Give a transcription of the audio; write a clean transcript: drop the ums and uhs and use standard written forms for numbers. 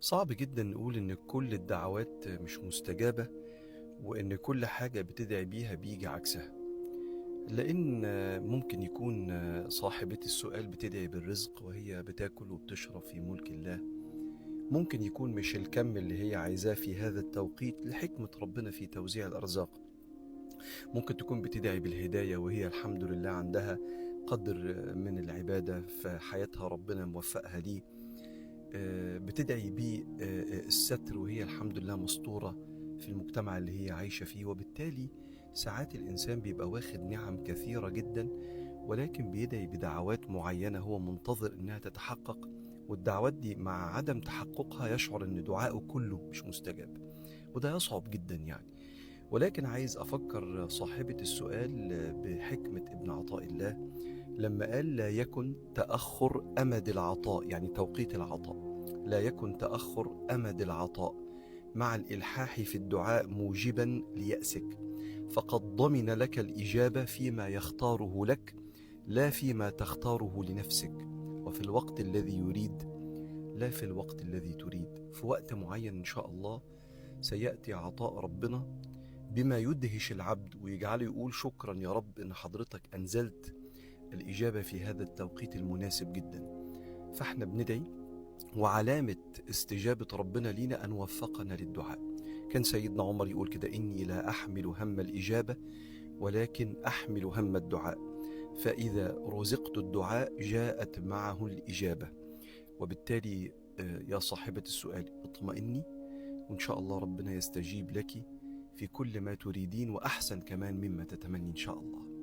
صعب جدا نقول إن كل الدعوات مش مستجابة، وإن كل حاجة بتدعي بيها بيجي عكسها. لأن ممكن يكون صاحبة السؤال بتدعي بالرزق وهي بتاكل وبتشرب في ملك الله. ممكن يكون مش الكم اللي هي عايزاه في هذا التوقيت لحكمة ربنا في توزيع الأرزاق. ممكن تكون بتدعي بالهداية وهي الحمد لله عندها قدر من العبادة في حياتها، ربنا موفقها ليه. بتدعي بيه الستر وهي الحمد لله مستورة في المجتمع اللي هي عايشة فيه. وبالتالي ساعات الإنسان بيبقى واخد نعم كثيرة جدا، ولكن بيدعي بدعوات معينة هو منتظر إنها تتحقق، والدعوات دي مع عدم تحققها يشعر إن دعائه كله مش مستجاب، وده يصعب جدا يعني. ولكن عايز أفكر صاحبة السؤال بحكمة ابن عطاء الله لما قال: لا يكن تأخر أمد العطاء، يعني توقيت العطاء. لا يكن تأخر أمد العطاء مع الإلحاح في الدعاء موجبا ليأسك، فقد ضمن لك الإجابة فيما يختاره لك، لا فيما تختاره لنفسك، وفي الوقت الذي يريد، لا في الوقت الذي تريد. في وقت معين إن شاء الله سيأتي عطاء ربنا بما يدهش العبد ويجعله يقول: شكرا يا رب إن حضرتك أنزلت الإجابة في هذا التوقيت المناسب جدا. فاحنا بندعي، وعلامة استجابة ربنا لينا أن وفقنا للدعاء. كان سيدنا عمر يقول كده: إني لا أحمل هم الإجابة ولكن أحمل هم الدعاء، فإذا رزقت الدعاء جاءت معه الإجابة. وبالتالي يا صاحبة السؤال اطمئني، وإن شاء الله ربنا يستجيب لك في كل ما تريدين، وأحسن كمان مما تتمني إن شاء الله.